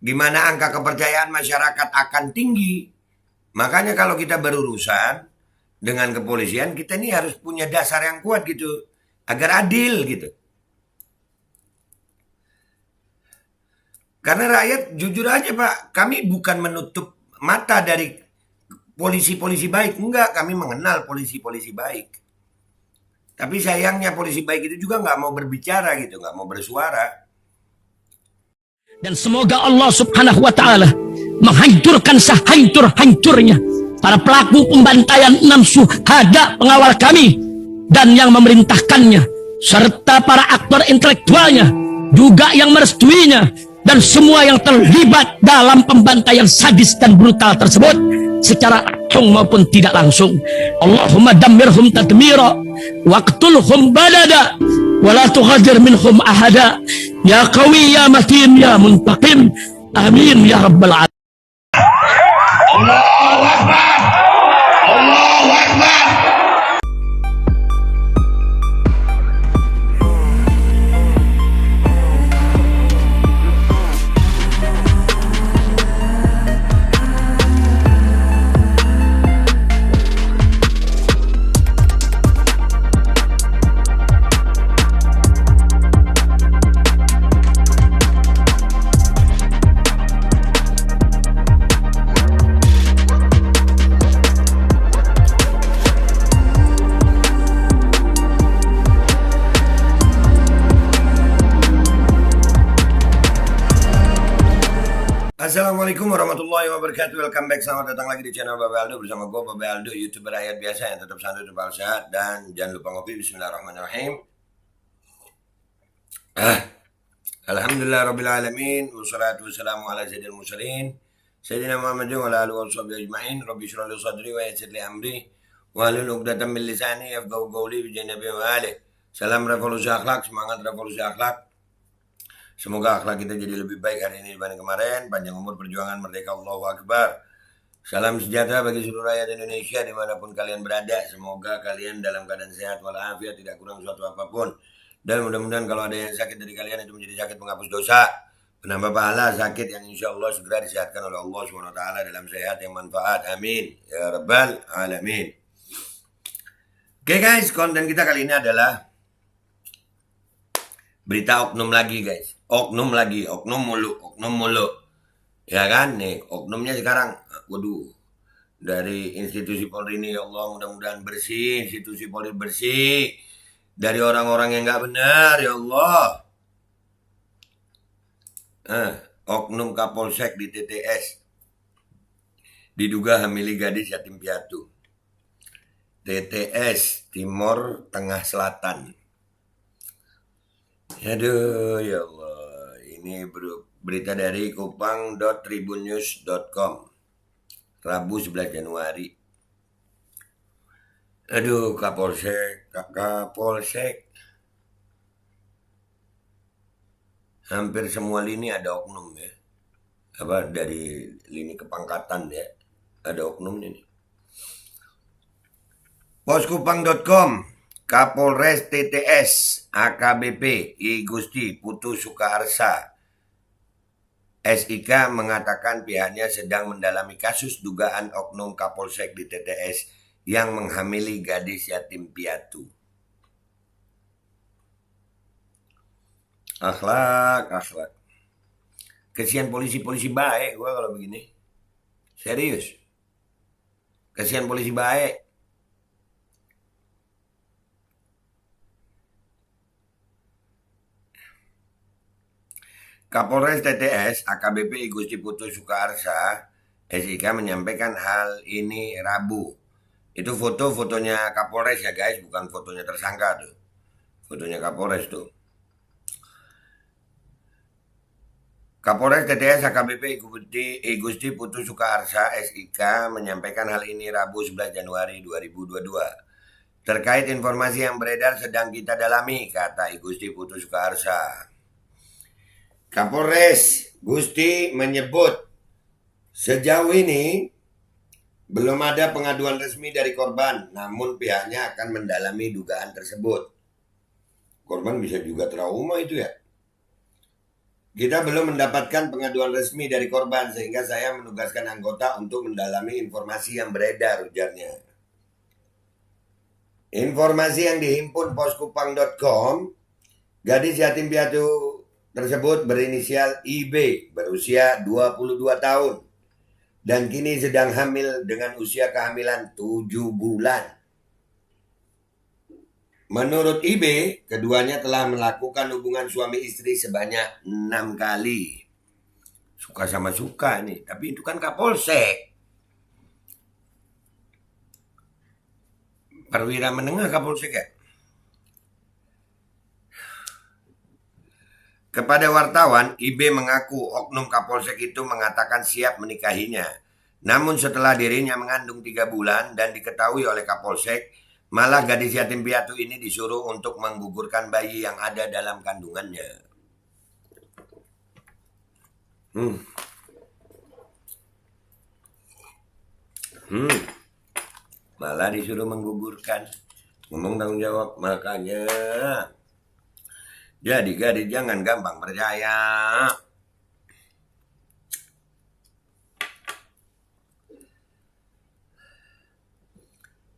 gimana angka kepercayaan masyarakat akan tinggi. Makanya kalau kita berurusan dengan kepolisian, kita ini harus punya dasar yang kuat gitu, agar adil gitu. Karena rakyat jujur aja Pak, kami bukan menutup mata dari polisi-polisi baik. Enggak, kami mengenal polisi-polisi baik. Tapi sayangnya polisi baik itu juga nggak mau berbicara gitu, nggak mau bersuara. Dan semoga Allah subhanahu wa ta'ala menghancurkan sehancur-hancurnya para pelaku pembantaian 6 syuhada pengawal kami dan yang memerintahkannya, serta para aktor intelektualnya juga yang merestuinya, dan semua yang terlibat dalam pembantaian sadis dan brutal tersebut secara langsung maupun tidak langsung. Allahumma dammirhum tadmira waqtulhum balada wala tughadir minhum ahada ya qawi ya matin ya muntaqim amin ya rabbal alamin. Allahu Akbar, Allahu Akbar. Assalamualaikum warahmatullahi wabarakatuh. Welcome back, selamat datang lagi di channel Bapak Aldo bersama gue Bapak Aldo, YouTuber rakyat biasa yang tetap santai, tetap sehat, dan jangan lupa ngopi. Bismillahirrahmanirrahim. Alhamdulillah rabbil alamin, wassalatu wassalamu ala sayyidil mursalin sayyidina Muhammadin wa ala alihi washabihi ajmain. Rabbi shrah li sadri wa yassir li amri wahlul 'uqdatam min lisani yafqahu qawli bi janabi wa alihi. Salam revolusi akhlak, semangat revolusi akhlak. Semoga akhlak kita jadi lebih baik hari ini dibanding kemarin. Panjang umur, perjuangan, merdeka, Allahu Akbar. Salam sejahtera bagi seluruh rakyat Indonesia dimanapun kalian berada. Semoga kalian dalam keadaan sehat walafiat, tidak kurang suatu apapun. Dan mudah-mudahan kalau ada yang sakit dari kalian itu menjadi sakit penghapus dosa, penambah pahala, sakit yang insya Allah segera disehatkan oleh Allah SWT dalam sehat yang manfaat. Amin ya rabbal alamin. Oke guys, konten kita kali ini adalah berita oknum lagi guys. Oknum lagi, oknum mulu. Ya kan, nih oknumnya sekarang, waduh, dari institusi Polri ini, ya Allah mudah-mudahan bersih, institusi Polri bersih dari orang-orang yang nggak benar, ya Allah. Oknum Kapolsek di TTS diduga hamili gadis yatim piatu. TTS Timur Tengah Selatan. Aduh, ya Allah. Ini berita dari kupang.tribunnews.com Rabu 11 Januari. Aduh, Kapolsek. Hampir semua lini ada oknum ya. Apa dari lini kepangkatan ya, ada oknumnya nih. Poskupang.com, Kapolres TTS AKBP I Gusti Putu Sukaarsa SIK mengatakan pihaknya sedang mendalami kasus dugaan oknum Kapolsek di TTS yang menghamili gadis yatim piatu. Akhlak. Kesian polisi-polisi baik gua kalau begini. Serius. Kesian polisi baik. Kapolres TTS AKBP I Gusti Putu Sukaarsa SIK menyampaikan hal ini Rabu. Itu fotonya Kapolres ya guys, bukan fotonya tersangka tuh. Fotonya Kapolres tuh. Kapolres TTS AKBP I Gusti Putu Sukaarsa SIK menyampaikan hal ini Rabu 11 Januari 2022. Terkait informasi yang beredar sedang kita dalami, kata I Gusti Putu Sukaarsa. Kapolres Gusti menyebut sejauh ini belum ada pengaduan resmi dari korban, namun pihaknya akan mendalami dugaan tersebut. Korban bisa juga trauma itu ya. Kita belum mendapatkan pengaduan resmi dari korban sehingga saya menugaskan anggota untuk mendalami informasi yang beredar, ujarnya. Informasi yang dihimpun poskupang.com, gadis yatim piatu tersebut berinisial IB, berusia 22 tahun dan kini sedang hamil dengan usia kehamilan 7 bulan. Menurut IB, keduanya telah melakukan hubungan suami istri sebanyak 6 kali. Suka sama suka nih, tapi itu kan Kapolsek. Perwira menengah Kapolsek ya. Kepada wartawan, IB mengaku oknum Kapolsek itu mengatakan siap menikahinya. Namun setelah dirinya mengandung 3 bulan dan diketahui oleh Kapolsek, malah gadis yatim piatu ini disuruh untuk menggugurkan bayi yang ada dalam kandungannya. Malah disuruh menggugurkan. Ngomong tanggung jawab, makanya jadi gadis jangan gampang percaya.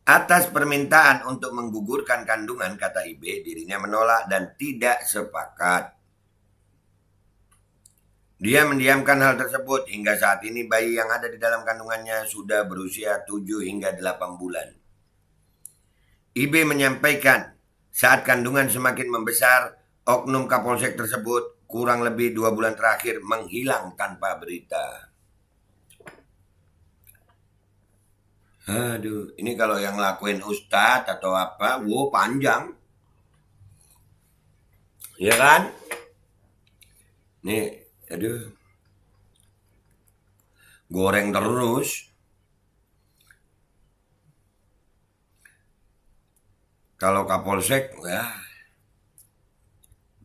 Atas permintaan untuk menggugurkan kandungan, kata IB, dirinya menolak dan tidak sepakat. Dia mendiamkan hal tersebut hingga saat ini bayi yang ada di dalam kandungannya sudah berusia 7 hingga 8 bulan. IB menyampaikan saat kandungan semakin membesar, oknum Kapolsek tersebut kurang lebih 2 bulan terakhir menghilang tanpa berita. Aduh, ini kalau yang lakuin ustadz atau apa, wow panjang. Ya kan? Nih, aduh. Goreng terus. Kalau Kapolsek, ya.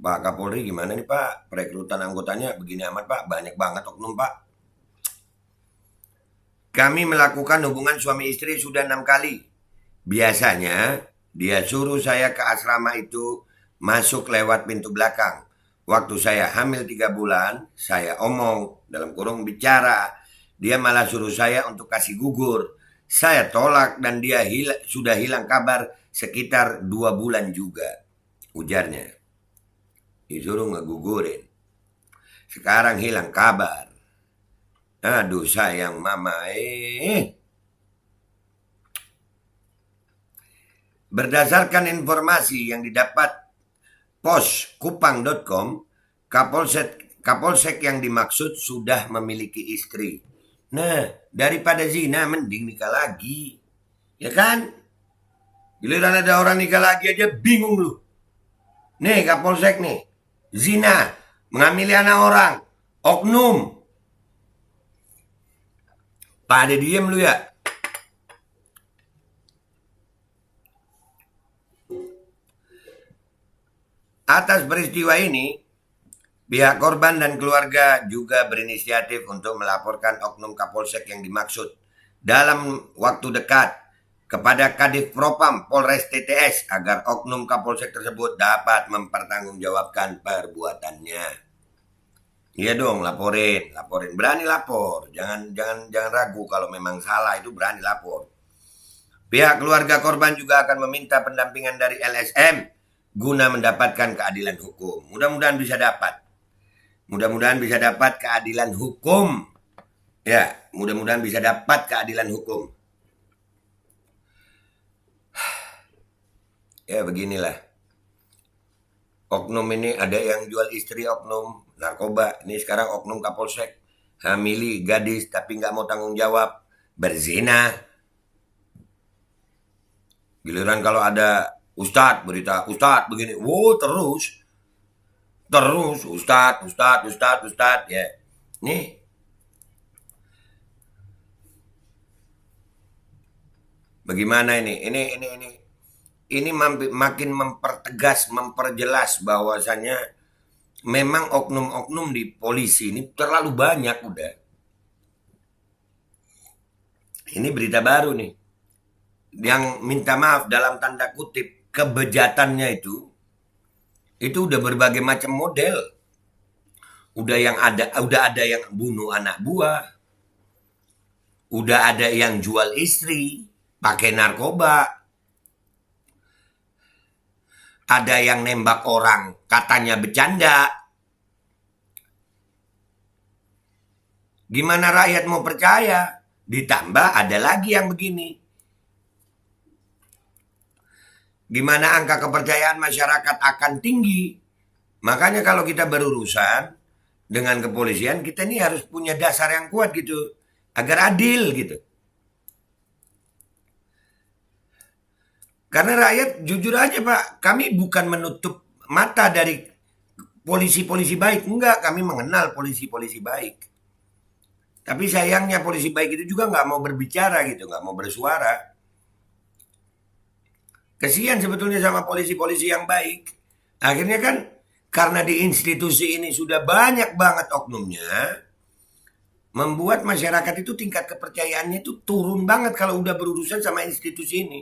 Pak Kapolri gimana nih Pak? Perekrutan anggotanya begini amat Pak, banyak banget oknum Pak. Kami melakukan hubungan suami istri sudah 6 kali. Biasanya dia suruh saya ke asrama itu masuk lewat pintu belakang. Waktu saya hamil 3 bulan, saya omong dalam kurung bicara. Dia malah suruh saya untuk kasih gugur. Saya tolak dan dia sudah hilang kabar sekitar 2 bulan juga, ujarnya. Disuruh ngegugurin. Sekarang hilang kabar. Aduh sayang mama Berdasarkan informasi yang didapat poskupang.com, Kapolsek yang dimaksud sudah memiliki istri. Nah, daripada zina mending nikah lagi. Ya kan? Giliran ada orang nikah lagi aja bingung lu. Nih Kapolsek nih, zina, mengamili anak orang, oknum. Pada diem lu ya. Atas peristiwa ini, pihak korban dan keluarga juga berinisiatif untuk melaporkan oknum Kapolsek yang dimaksud dalam waktu dekat kepada Kadif Propam Polres TTS agar oknum Kapolsek tersebut dapat mempertanggungjawabkan perbuatannya. Iya dong, laporin. Berani lapor. Jangan ragu kalau memang salah itu berani lapor. Pihak keluarga korban juga akan meminta pendampingan dari LSM guna mendapatkan keadilan hukum. Mudah-mudahan bisa dapat. Keadilan hukum. Ya, mudah-mudahan bisa dapat keadilan hukum. Ya, beginilah. Oknum ini ada yang jual istri oknum narkoba. Ini sekarang oknum Kapolsek. Hamili gadis tapi nggak mau tanggung jawab. Berzina. Giliran kalau ada ustadz berita, ustadz begini. Wow terus. Ustadz. Ya. Nih. Bagaimana ini? Ini makin memperjelas bahwasannya memang oknum-oknum di polisi ini terlalu banyak udah. Ini berita baru nih. Yang minta maaf dalam tanda kutip kebejatannya itu udah berbagai macam model. Udah ada yang bunuh anak buah. Udah ada yang jual istri, pakai narkoba. Ada yang nembak orang, katanya bercanda. Gimana rakyat mau percaya? Ditambah ada lagi yang begini. Gimana angka kepercayaan masyarakat akan tinggi? Makanya kalau kita berurusan dengan kepolisian, kita ini harus punya dasar yang kuat gitu. Agar adil gitu. Karena rakyat jujur aja Pak, kami bukan menutup mata dari polisi-polisi baik. Enggak, kami mengenal polisi-polisi baik. Tapi sayangnya polisi baik itu juga nggak mau berbicara gitu, nggak mau bersuara. Kesian sebetulnya sama polisi-polisi yang baik. Akhirnya kan karena di institusi ini sudah banyak banget oknumnya, membuat masyarakat itu tingkat kepercayaannya itu turun banget kalau udah berurusan sama institusi ini.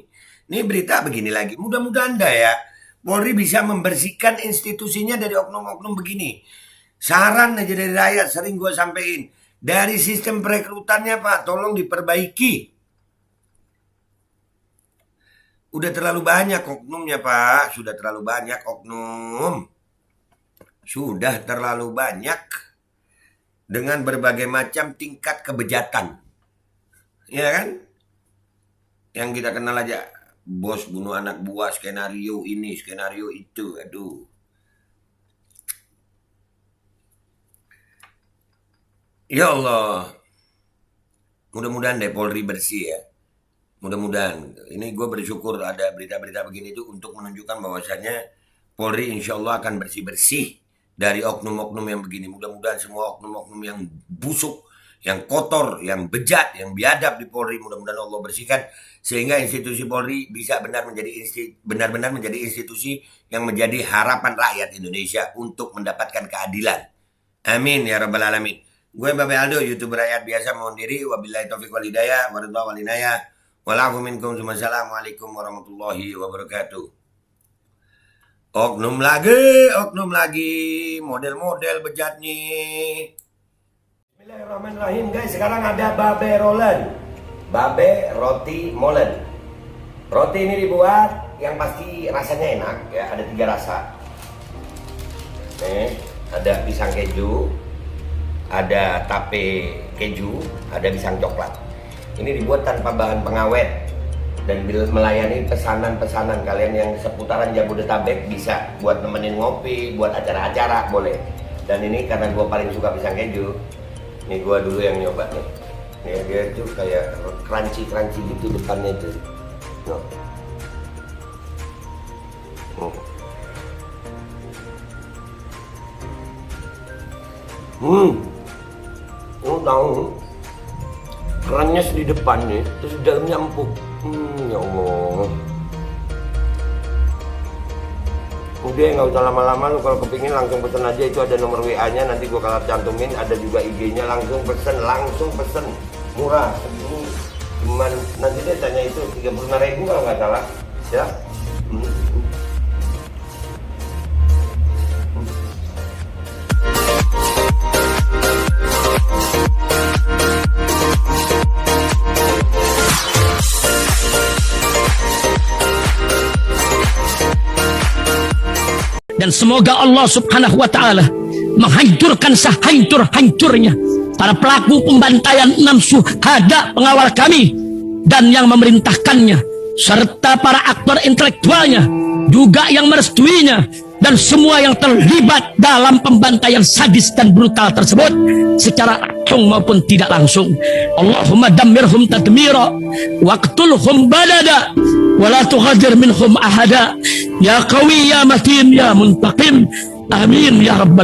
Ini berita begini lagi. Mudah-mudahan ya Polri bisa membersihkan institusinya dari oknum-oknum begini. Saran aja dari rakyat sering gue sampein. Dari sistem perekrutannya Pak, tolong diperbaiki. Udah terlalu banyak oknumnya Pak. Sudah terlalu banyak oknum. Sudah terlalu banyak. Dengan berbagai macam tingkat kebejatan. Ya kan? Yang kita kenal aja. Bos bunuh anak buah, skenario ini, skenario itu. Aduh. Ya Allah. Mudah-mudahan deh Polri bersih ya. Mudah-mudahan. Ini gue bersyukur ada berita-berita begini itu untuk menunjukkan bahwasannya Polri insya Allah akan bersih-bersih dari oknum-oknum yang begini. Mudah-mudahan semua oknum-oknum yang busuk, yang kotor, yang bejat, yang biadab di Polri, mudah-mudahan Allah bersihkan sehingga institusi Polri bisa benar-benar menjadi institusi yang menjadi harapan rakyat Indonesia untuk mendapatkan keadilan. Amin ya rabbal alamin. Gue Babe Aldo, YouTuber rakyat biasa, mohon diri. Wabillahi taufiq wal hidayah, waridha wal inayah. Walafu minkum. Wassalamualaikum warahmatullahi wabarakatuh. Oknum lagi, model-model bejat nih. Bismillahirrahmanirrahim guys, sekarang ada Babe Rolen. Babe roti molen. Roti ini dibuat yang pasti rasanya enak ya, ada 3 rasa. Nih, ada pisang keju, ada tape keju, ada pisang coklat. Ini dibuat tanpa bahan pengawet dan melayani pesanan-pesanan kalian yang seputaran Jabodetabek, bisa buat nemenin ngopi, buat acara-acara boleh. Dan ini karena gue paling suka pisang keju, ini gue dulu yang nyoba nih. Nih dia tuh kayak crunchy gitu depannya itu. No. Tahu kerannya di depan nih, terus dalamnya empuk. Ya Allah. Udah nggak usah lama-lama, lu kalau kepingin langsung pesen aja, itu ada nomor WA-nya, nanti gua kalau cantumin, ada juga IG-nya, langsung pesen, murah. Ini cuman nanti dia tanya itu 35.000 kalau nggak salah, ya. Dan semoga Allah subhanahu wa ta'ala menghancurkan sehancur-hancurnya para pelaku pembantaian 6 syuhada pengawal kami dan yang memerintahkannya, serta para aktor intelektualnya juga yang merestuinya, dan semua yang terlibat dalam pembantaian sadis dan brutal tersebut secara langsung maupun tidak langsung. Allahumma dammirhum tadmira waqtulhum balada wala tughadir minhum ahada ya qawi ya matin ya muntaqim. Amin ya rabbal